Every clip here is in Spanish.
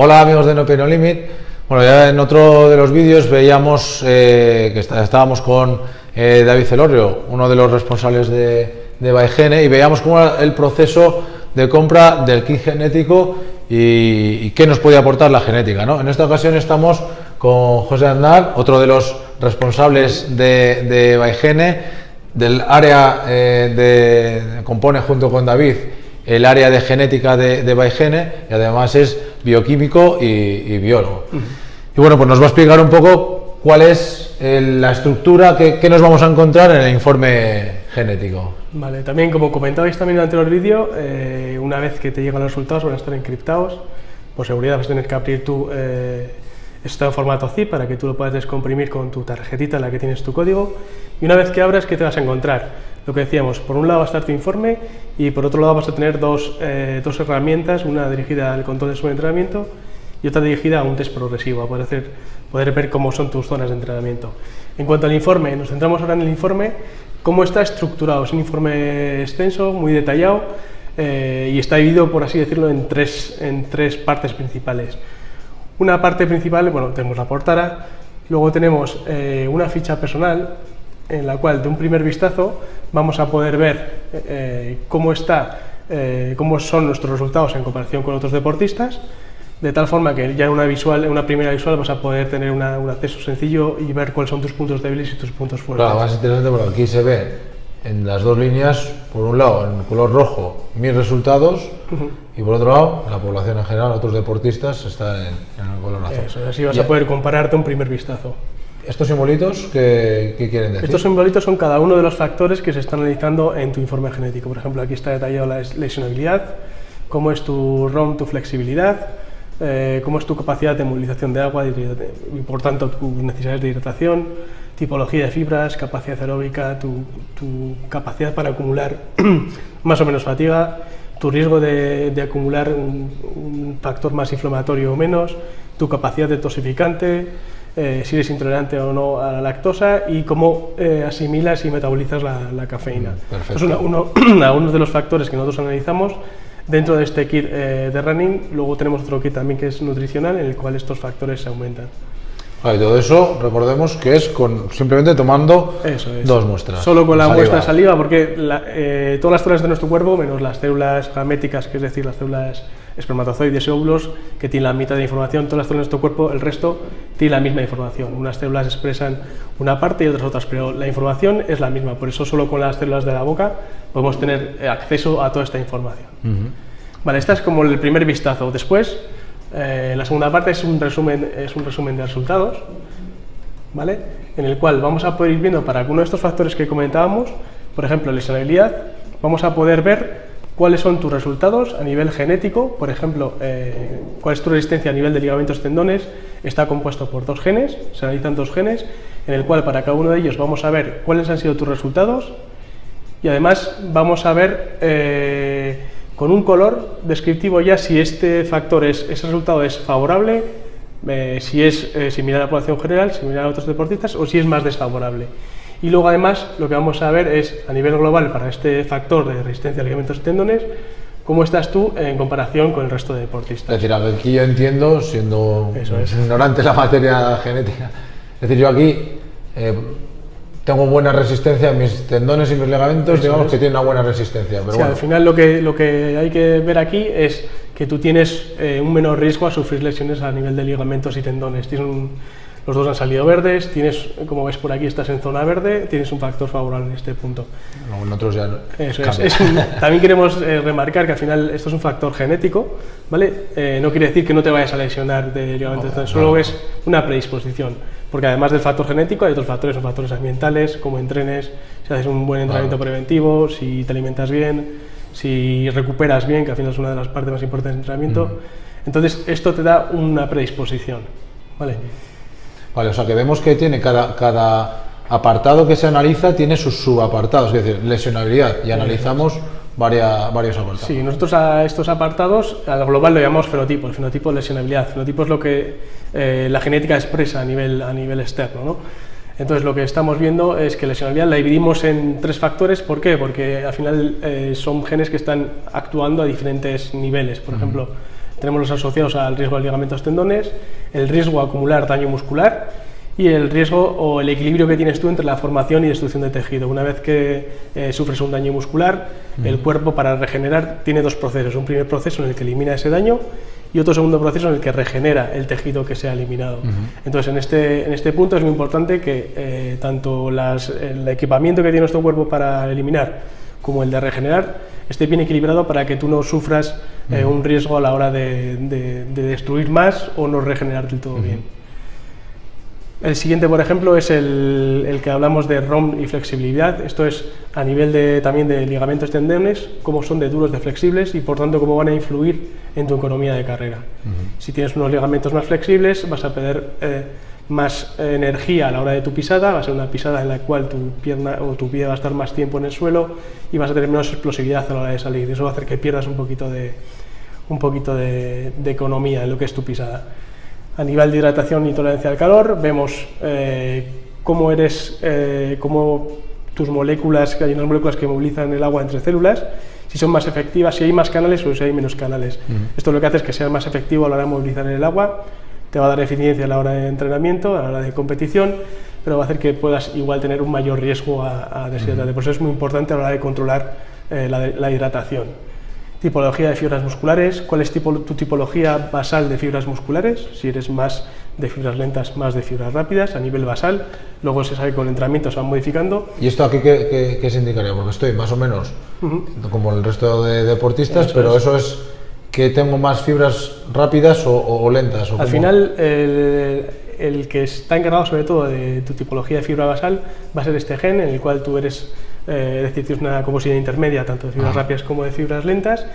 Hola amigos de No Pain No Limit. Bueno, ya en otro de los vídeos veíamos que estábamos con David Elorrio, uno de los responsables de By-Gene, y veíamos cómo era el proceso de compra del kit genético y qué nos puede aportar la genética, ¿no? En esta ocasión estamos con José Aznar, otro de los responsables de By-Gene, del área compone junto con David el área de genética de By-Gene, y además es bioquímico y biólogo. Y bueno, pues nos va a explicar un poco cuál es la estructura que nos vamos a encontrar en el informe genético. Vale, también como comentabais también en el anterior vídeo, una vez que te llegan los resultados van a estar encriptados. Por seguridad vas a tener que abrir esto en formato zip para que tú lo puedas descomprimir con tu tarjetita en la que tienes tu código. Y una vez que abras, ¿qué te vas a encontrar? Lo que decíamos, por un lado va a estar tu informe y por otro lado vas a tener dos herramientas, una dirigida al control de su entrenamiento y otra dirigida a un test progresivo, a poder ver cómo son tus zonas de entrenamiento. En cuanto al informe, nos centramos ahora en el informe, cómo está estructurado. Es un informe extenso, muy detallado y está dividido, por así decirlo, en tres partes principales. Una parte principal, bueno, tenemos la portada, luego tenemos una ficha personal en la cual de un primer vistazo vamos a poder ver cómo son nuestros resultados en comparación con otros deportistas, de tal forma que ya en una primera visual vas a poder tener un acceso sencillo y ver cuáles son tus puntos débiles y tus puntos fuertes. Claro, más interesante porque aquí se ve en las dos líneas, por un lado en color rojo mis resultados y por otro lado la población en general, otros deportistas, está en el color azul. Eso, así vas a poder compararte un primer vistazo. ¿Estos simbolitos qué quieren decir? Estos simbolitos son cada uno de los factores que se están analizando en tu informe genético. Por ejemplo, aquí está detallado la lesionabilidad, cómo es tu ROM, tu flexibilidad, cómo es tu capacidad de movilización de agua y por tanto tus necesidades de hidratación, tipología de fibras, capacidad aeróbica, tu capacidad para acumular más o menos fatiga, tu riesgo de acumular un factor más inflamatorio o menos, tu capacidad de detoxificante, si eres intolerante o no a la lactosa y cómo asimilas y metabolizas la cafeína. Perfecto. Es algunos de los factores que nosotros analizamos dentro de este kit de running. Luego tenemos otro kit también que es nutricional, en el cual estos factores se aumentan. Y todo eso, recordemos que es simplemente tomando dos muestras. Solo con la muestra de saliva, porque todas las células de nuestro cuerpo, menos las células gaméticas, que es decir, las células espermatozoides y óvulos, que tienen la mitad de información, todas las células de nuestro cuerpo, el resto tiene la misma información. Unas células expresan una parte y otras, pero la información es la misma. Por eso solo con las células de la boca podemos tener acceso a toda esta información. Vale, esta es como el primer vistazo. Después, la segunda parte es un resumen de resultados, ¿vale? En el cual vamos a poder ir viendo para alguno de estos factores que comentábamos, por ejemplo, lesionabilidad, vamos a poder ver cuáles son tus resultados a nivel genético, por ejemplo, cuál es tu resistencia a nivel de ligamentos tendones. Está compuesto por dos genes, se analizan dos genes, en el cual para cada uno de ellos vamos a ver cuáles han sido tus resultados y además vamos a ver con un color descriptivo ya si este resultado es favorable, si es similar a la población general, similar a otros deportistas o si es más desfavorable. Y luego además lo que vamos a ver es a nivel global para este factor de resistencia a ligamentos y tendones, cómo estás tú en comparación con el resto de deportistas. Es decir, aquí yo entiendo, siendo ignorante en la materia genética, es decir, yo aquí tengo buena resistencia en mis tendones y mis ligamentos, digamos que tienen una buena resistencia. Pero sí, bueno. Al final lo que hay que ver aquí es que tú tienes un menor riesgo a sufrir lesiones a nivel de ligamentos y tendones. Los dos han salido verdes, como ves por aquí, estás en zona verde, tienes un factor favorable en este punto. Nosotros ya Eso es. También queremos remarcar que al final esto es un factor genético, ¿vale? No quiere decir que no te vayas a lesionar de ligamentos, solo es una predisposición, porque además del factor genético hay otros factores, son factores ambientales, como entrenes, si haces un buen entrenamiento preventivo, si te alimentas bien, si recuperas bien, que al final es una de las partes más importantes del entrenamiento. Entonces esto te da una predisposición, ¿vale? Vale, o sea que vemos que tiene cada apartado que se analiza tiene sus subapartados, es decir, lesionabilidad, y analizamos varios apartados. Sí, nosotros a estos apartados, al global lo llamamos fenotipo, el fenotipo de lesionabilidad. El fenotipo es lo que la genética expresa a nivel externo, ¿no? Entonces lo que estamos viendo es que la lesionabilidad la dividimos en tres factores. ¿Por qué? Porque al final son genes que están actuando a diferentes niveles. Por ejemplo, tenemos los asociados al riesgo de ligamentos tendones, el riesgo a acumular daño muscular y el riesgo o el equilibrio que tienes tú entre la formación y destrucción de tejido. Una vez que sufres un daño muscular, el cuerpo para regenerar tiene dos procesos. Un primer proceso en el que elimina ese daño y otro segundo proceso en el que regenera el tejido que se ha eliminado. Entonces, en este punto es muy importante que tanto el equipamiento que tiene nuestro cuerpo para eliminar como el de regenerar esté bien equilibrado para que tú no sufras un riesgo a la hora de destruir más o no regenerar del todo bien. El siguiente, por ejemplo, es el que hablamos de ROM y flexibilidad. Esto es a nivel también de ligamentos tendones, cómo son de duros, de flexibles y por tanto cómo van a influir en tu economía de carrera. Si tienes unos ligamentos más flexibles, vas a perder más energía a la hora de tu pisada, va a ser una pisada en la cual tu pierna o tu pie va a estar más tiempo en el suelo y vas a tener menos explosividad a la hora de salir. Eso va a hacer que pierdas un poquito de economía en lo que es tu pisada. A nivel de hidratación y tolerancia al calor, vemos cómo tus moléculas, que hay unas moléculas que movilizan el agua entre células, si son más efectivas, si hay más canales o si hay menos canales. Esto lo que hace es que sea más efectivo a la hora de movilizar el agua, te va a dar eficiencia a la hora de entrenamiento, a la hora de competición, pero va a hacer que puedas igual tener un mayor riesgo a deshidratarte. Por eso es muy importante a la hora de controlar la hidratación. Tipología de fibras musculares, ¿cuál es tu tipología basal de fibras musculares? Si eres más de fibras lentas, más de fibras rápidas, a nivel basal, luego se sabe que con el entrenamiento se van modificando. ¿Y esto aquí qué se indicaría? Porque estoy más o menos como el resto de deportistas, eso pero eso es que tengo más fibras rápidas o lentas. Al final, el que está encargado sobre todo de tu tipología de fibra basal va a ser este gen, en el cual tú eres... es decir, tienes una composición intermedia tanto de fibras rápidas como de fibras lentas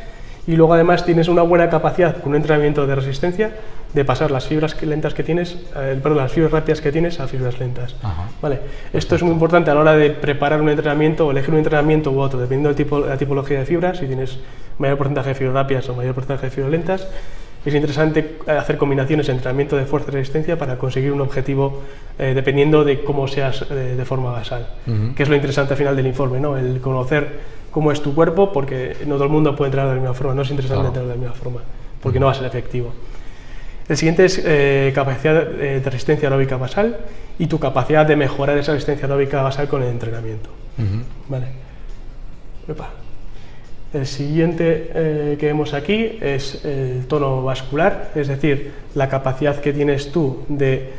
y luego además tienes una buena capacidad con un entrenamiento de resistencia de pasar las fibras lentas que tienes, las fibras rápidas que tienes a fibras lentas. Vale. Esto es muy importante a la hora de preparar un entrenamiento o elegir un entrenamiento u otro, dependiendo de la tipología de fibras, si tienes mayor porcentaje de fibras rápidas o mayor porcentaje de fibras lentas. Es interesante hacer combinaciones de entrenamiento de fuerza y resistencia para conseguir un objetivo dependiendo de cómo seas de forma basal, que es lo interesante al final del informe, ¿no? El conocer cómo es tu cuerpo, porque no todo el mundo puede entrenar de la misma forma, no es interesante entrenar de la misma forma, porque no va a ser efectivo. El siguiente es capacidad de resistencia aeróbica basal y tu capacidad de mejorar esa resistencia aeróbica basal con el entrenamiento. Vale. Epa. El siguiente que vemos aquí es el tono vascular, es decir, la capacidad que tienes tú de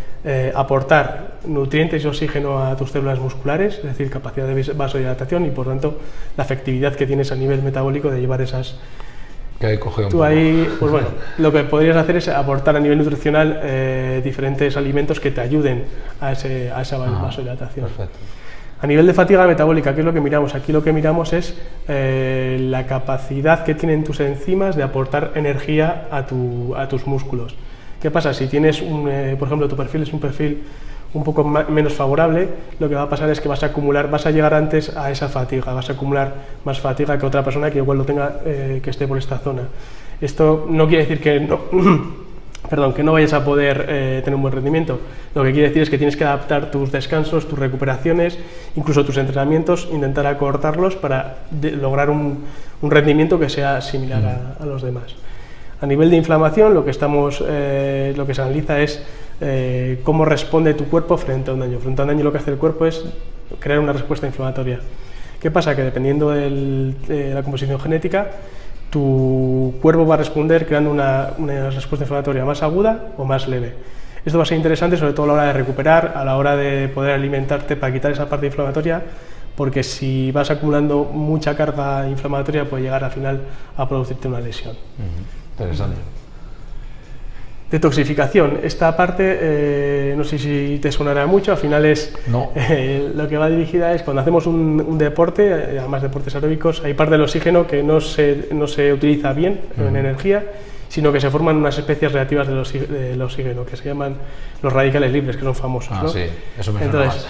aportar nutrientes y oxígeno a tus células musculares, es decir, capacidad de vasodilatación y por tanto la efectividad que tienes a nivel metabólico de llevar esas... Que ahí coge un Tú poco. ahí, pues bueno, lo que podrías hacer es aportar a nivel nutricional diferentes alimentos que te ayuden a esa vasodilatación. Perfecto. A nivel de fatiga metabólica, ¿qué es lo que miramos? Aquí lo que miramos es la capacidad que tienen tus enzimas de aportar energía a tus músculos. ¿Qué pasa? Si tienes, por ejemplo, tu perfil es un perfil un poco menos favorable, lo que va a pasar es que vas a llegar antes a esa fatiga, vas a acumular más fatiga que otra persona que igual lo tenga, que esté por esta zona. Esto no quiere decir que no vayas a poder tener un buen rendimiento. Lo que quiere decir es que tienes que adaptar tus descansos, tus recuperaciones, incluso tus entrenamientos, intentar acortarlos para lograr un rendimiento que sea similar a los demás. A nivel de inflamación, lo que se analiza es cómo responde tu cuerpo frente a un daño. Frente a un daño lo que hace el cuerpo es crear una respuesta inflamatoria. ¿Qué pasa? Que dependiendo de la composición genética, tu cuerpo va a responder creando una respuesta inflamatoria más aguda o más leve. Esto va a ser interesante sobre todo a la hora de recuperar, a la hora de poder alimentarte para quitar esa parte inflamatoria, porque si vas acumulando mucha carga inflamatoria puede llegar al final a producirte una lesión. Interesante. Detoxificación. Esta parte, no sé si te sonará mucho, al final es No. Lo que va dirigida es cuando hacemos un deporte, además deportes aeróbicos, hay parte del oxígeno que no se utiliza bien en energía, sino que se forman unas especies reactivas del oxígeno, que se llaman los radicales libres, que son famosos. ¿no? Sí, eso me suena más.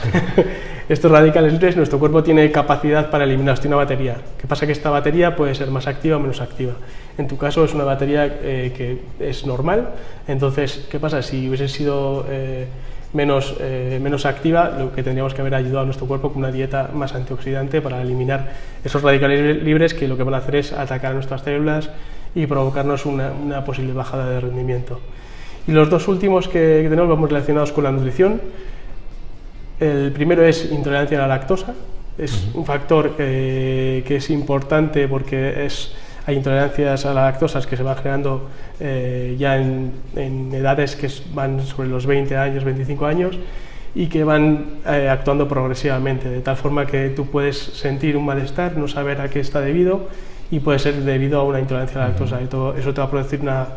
Estos radicales libres, nuestro cuerpo tiene capacidad para eliminarlos, tiene una batería. ¿Qué pasa? Que esta batería puede ser más activa o menos activa. En tu caso es una batería que es normal, entonces, ¿qué pasa? Si hubiese sido menos activa, lo que tendríamos que haber ayudado a nuestro cuerpo con una dieta más antioxidante para eliminar esos radicales libres que lo que van a hacer es atacar a nuestras células y provocarnos una posible bajada de rendimiento. Y los dos últimos que tenemos vamos relacionados con la nutrición. El primero es intolerancia a la lactosa. Es un factor que es importante porque hay intolerancias a la lactosa que se van generando ya en edades que van sobre los 20 años, 25 años y que van actuando progresivamente, de tal forma que tú puedes sentir un malestar, no saber a qué está debido y puede ser debido a una intolerancia a la lactosa. Y eso te va a producir una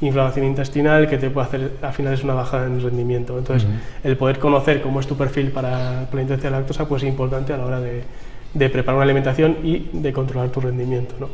inflamación intestinal que te puede hacer al final es una bajada en el rendimiento. Entonces, el poder conocer cómo es tu perfil para la intolerancia a la lactosa pues es importante a la hora de preparar una alimentación y de controlar tu rendimiento, ¿no?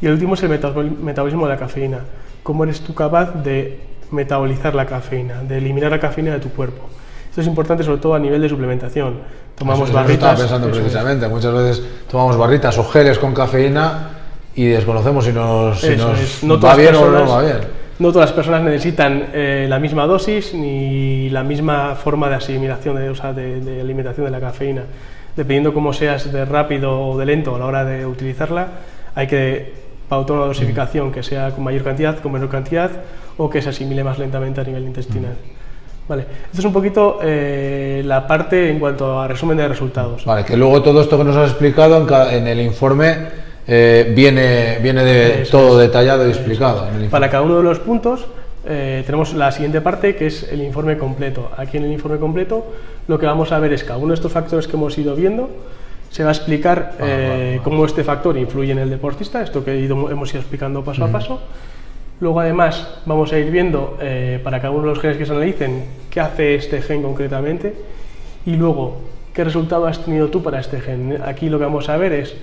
Y el último es el metabolismo de la cafeína. ¿Cómo eres tú capaz de metabolizar la cafeína, de eliminar la cafeína de tu cuerpo? Esto es importante sobre todo a nivel de suplementación. Tomamos barritas. Estaba pensando precisamente, muchas veces tomamos barritas o geles con cafeína y desconocemos si nos va bien o no va bien. No todas las personas necesitan la misma dosis ni la misma forma de asimilación, de alimentación de la cafeína. Dependiendo cómo seas de rápido o de lento a la hora de utilizarla, hay que pautar una dosificación que sea con mayor cantidad, con menor cantidad o que se asimile más lentamente a nivel intestinal. Vale. Esto es un poquito la parte en cuanto a resumen de resultados. Vale, que luego todo esto que nos has explicado en el informe viene de todo detallado y explicado. Para cada uno de los puntos tenemos la siguiente parte que es el informe completo. Aquí en el informe completo lo que vamos a ver es cada uno de estos factores que hemos ido viendo. Se va a explicar cómo este factor influye en el deportista, esto que hemos ido explicando paso a paso. Luego además vamos a ir viendo para cada uno de los genes que se analicen qué hace este gen concretamente y luego qué resultado has tenido tú para este gen. Aquí lo que vamos a ver es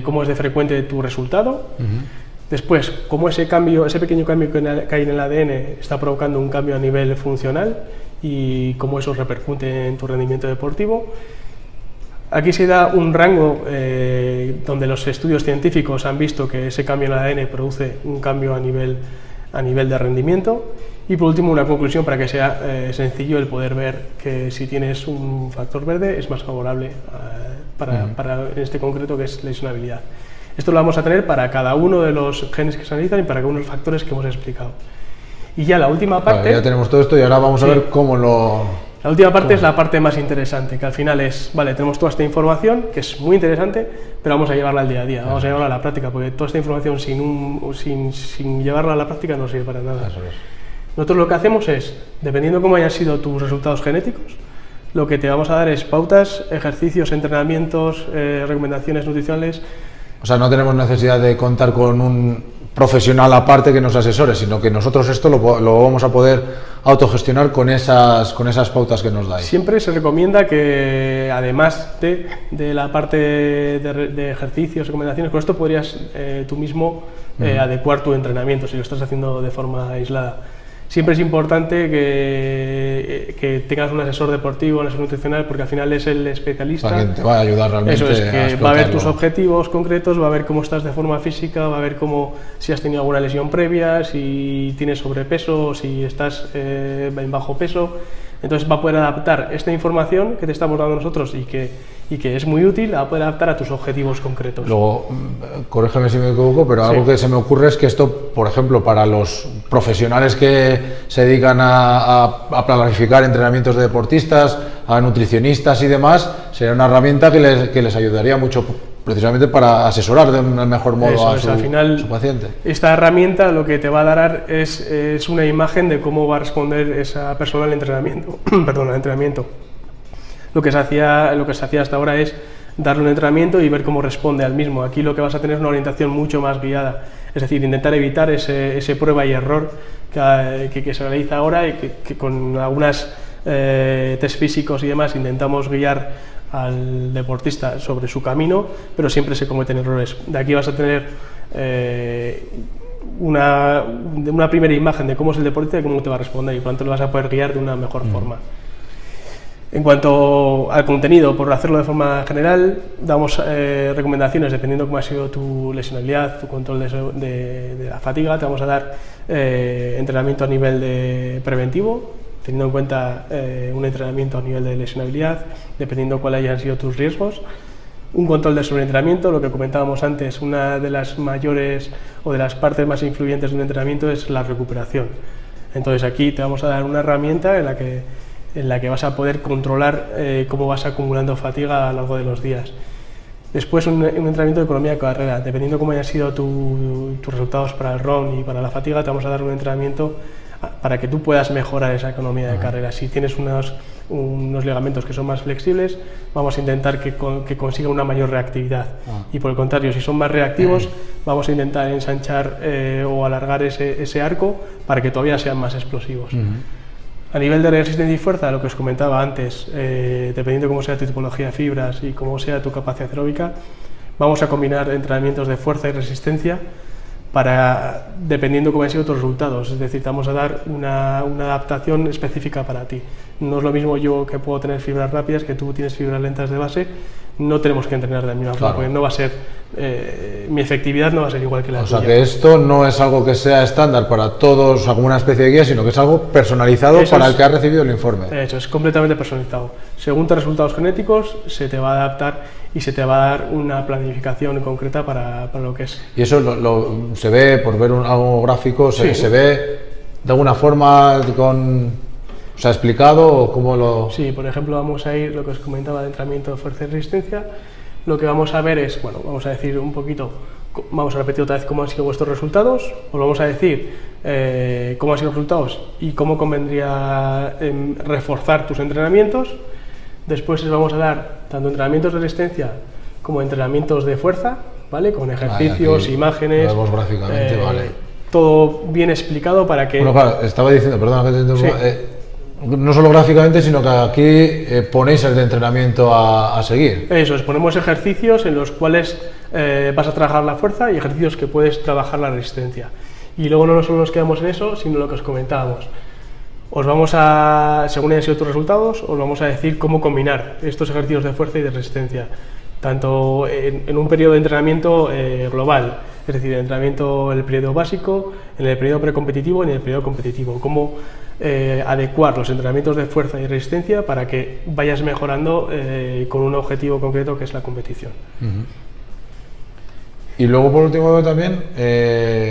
cómo es de frecuente tu resultado, después cómo ese pequeño cambio que hay en el ADN está provocando un cambio a nivel funcional y cómo eso repercute en tu rendimiento deportivo. Aquí se da un rango donde los estudios científicos han visto que ese cambio en el ADN produce un cambio a nivel de rendimiento y por último una conclusión para que sea sencillo el poder ver que si tienes un factor verde es más favorable para este concreto que es lesionabilidad. Esto lo vamos a tener para cada uno de los genes que se analizan y para cada uno de los factores que hemos explicado. Y ya la última parte... Vale, ya tenemos todo esto y ahora vamos a ver cómo lo... La última parte es la parte más interesante, que al final es, vale, tenemos toda esta información, que es muy interesante, pero vamos a llevarla al día a día, vamos a llevarla a la práctica, porque toda esta información sin llevarla a la práctica no sirve para nada. Eso es. Nosotros lo que hacemos es, dependiendo cómo hayan sido tus resultados genéticos, lo que te vamos a dar es pautas, ejercicios, entrenamientos, recomendaciones nutricionales. O sea, no tenemos necesidad de contar con un profesional aparte que nos asesore, sino que nosotros esto lo vamos a poder autogestionar con esas pautas que nos dais. Siempre se recomienda que, además de la parte de ejercicios, recomendaciones, con esto podrías tú mismo adecuar tu entrenamiento si lo estás haciendo de forma aislada. Siempre es importante que tengas un asesor deportivo, un asesor nutricional, porque al final es el especialista. Para que te va a ayudar realmente. Eso es, que va a ver tus objetivos concretos, va a ver cómo estás de forma física, va a ver si has tenido alguna lesión previa, si tienes sobrepeso, si estás en bajo peso. Entonces va a poder adaptar esta información que te estamos dando nosotros y que es muy útil, la va a poder adaptar a tus objetivos concretos. Luego, corrígeme si me equivoco, pero algo que se me ocurre es que esto, por ejemplo, para los profesionales que se dedican a planificar entrenamientos de deportistas, a nutricionistas y demás, sería una herramienta que les ayudaría mucho precisamente para asesorar de un mejor modo a su paciente. Esta herramienta lo que te va a dar es una imagen de cómo va a responder esa persona al entrenamiento. Perdón, al entrenamiento. Lo que se hacía hasta ahora es darle un entrenamiento y ver cómo responde al mismo. Aquí lo que vas a tener es una orientación mucho más guiada, es decir, intentar evitar ese prueba y error que se realiza ahora y que con algunas test físicos y demás intentamos guiar al deportista sobre su camino, pero siempre se cometen errores. De aquí vas a tener una primera imagen de cómo es el deportista y cómo te va a responder y por lo tanto lo vas a poder guiar de una mejor forma. En cuanto al contenido, por hacerlo de forma general, damos recomendaciones dependiendo cómo ha sido tu lesionabilidad, tu control de la fatiga. Te vamos a dar entrenamiento a nivel de preventivo, teniendo en cuenta un entrenamiento a nivel de lesionabilidad, dependiendo cuáles hayan sido tus riesgos. un control del sobreentrenamiento. Lo que comentábamos antes, una de las mayores o de las partes más influyentes de un entrenamiento es la recuperación. Entonces aquí te vamos a dar una herramienta en la que vas a poder controlar cómo vas acumulando fatiga a lo largo de los días. Después un entrenamiento de economía de carrera. Dependiendo cómo hayan sido tus resultados para el RON y para la fatiga, te vamos a dar un entrenamiento para que tú puedas mejorar esa economía de carrera. Si tienes unos ligamentos que son más flexibles, vamos a intentar que consiga una mayor reactividad. Y por el contrario, si son más reactivos, vamos a intentar ensanchar o alargar ese arco para que todavía sean más explosivos. A nivel de resistencia y fuerza, lo que os comentaba antes, dependiendo de cómo sea tu tipología de fibras y cómo sea tu capacidad aeróbica, vamos a combinar entrenamientos de fuerza y resistencia dependiendo de cómo han sido tus resultados. Es decir, te vamos a dar una adaptación específica para ti. No es lo mismo yo que puedo tener fibras rápidas que tú tienes fibras lentas de base. No tenemos que entrenar de la misma forma, porque no va a ser, mi efectividad no va a ser igual que la tuya. O sea que esto no es algo que sea estándar para todos, o sea, como una especie de guía, sino que es algo personalizado para el que ha recibido el informe. Eso es completamente personalizado. Según tus resultados genéticos, se te va a adaptar y se te va a dar una planificación concreta para lo que es. Y eso se ve, por ver algo gráfico, se ve de alguna forma o sea, explicado o cómo lo... Sí, por ejemplo, vamos a ir, lo que os comentaba de entrenamiento de fuerza y resistencia. Lo que vamos a ver es, bueno, vamos a decir un poquito, vamos a repetir otra vez cómo han sido vuestros resultados, os vamos a decir cómo han sido los resultados y cómo convendría reforzar tus entrenamientos. Después os vamos a dar tanto entrenamientos de resistencia como entrenamientos de fuerza, ¿vale? Con ejercicios, imágenes, lo vemos gráficamente, vale. Todo bien explicado para que... Bueno, claro, estaba diciendo, perdona que te interrumpa, no solo gráficamente, sino que aquí ponéis el de entrenamiento a seguir. Eso es, ponemos ejercicios en los cuales vas a trabajar la fuerza y ejercicios que puedes trabajar la resistencia. Y luego no solo nos quedamos en eso, sino lo que os comentábamos. Os vamos a, según hayan sido tus resultados, os vamos a decir cómo combinar estos ejercicios de fuerza y de resistencia, tanto en un periodo de entrenamiento global, es decir, el entrenamiento en el periodo básico, en el periodo precompetitivo y en el periodo competitivo. Cómo adecuar los entrenamientos de fuerza y resistencia para que vayas mejorando con un objetivo concreto que es la competición. Y luego, por último, también,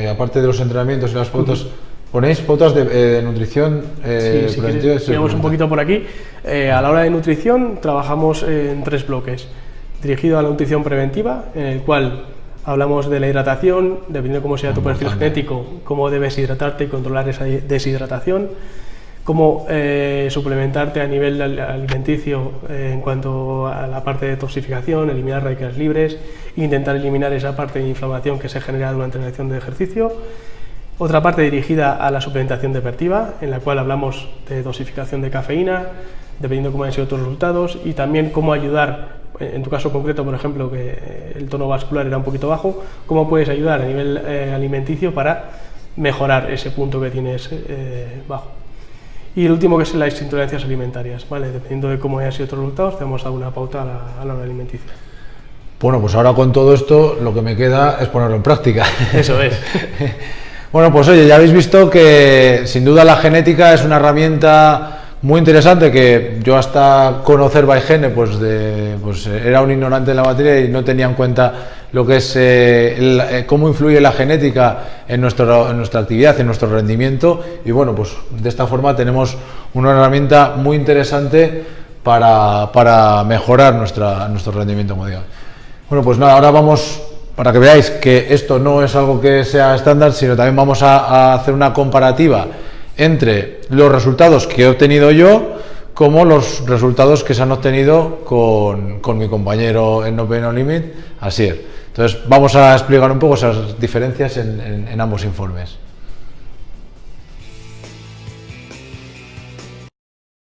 aparte de los entrenamientos y las pautas, ¿ponéis pautas de nutrición? Sí, si quieres, miramos un poquito por aquí. A la hora de nutrición trabajamos en 3 bloques. Dirigido a la nutrición preventiva, en el cual hablamos de la hidratación, dependiendo de cómo sea tu perfil genético, cómo debes hidratarte y controlar esa deshidratación, cómo suplementarte a nivel alimenticio en cuanto a la parte de toxificación, eliminar radicales libres, intentar eliminar esa parte de inflamación que se genera durante la acción de ejercicio. Otra parte dirigida a la suplementación deportiva, en la cual hablamos de dosificación de cafeína, dependiendo de cómo han sido tus resultados, y también cómo ayudar, en tu caso concreto, por ejemplo, que el tono vascular era un poquito bajo, cómo puedes ayudar a nivel alimenticio para mejorar ese punto que tienes bajo. Y el último, que es las intolerancias alimentarias, ¿vale? Dependiendo de cómo hayan sido tus resultados, te hemos dado una pauta a la hora alimenticia. Bueno, pues ahora con todo esto lo que me queda es ponerlo en práctica. Eso es. Bueno, pues oye, ya habéis visto que sin duda la genética es una herramienta muy interesante, que yo hasta conocer Bygene pues era un ignorante en la materia y no tenía en cuenta lo que es cómo influye la genética en nuestra actividad, en nuestro rendimiento. Y bueno, pues de esta forma tenemos una herramienta muy interesante para mejorar nuestro rendimiento, como digo. Bueno, pues nada, ahora vamos, para que veáis que esto no es algo que sea estándar, sino también vamos a hacer una comparativa entre los resultados que he obtenido yo como los resultados que se han obtenido con mi compañero en No Pain No Limit, Asier. Entonces vamos a explicar un poco esas diferencias en ambos informes.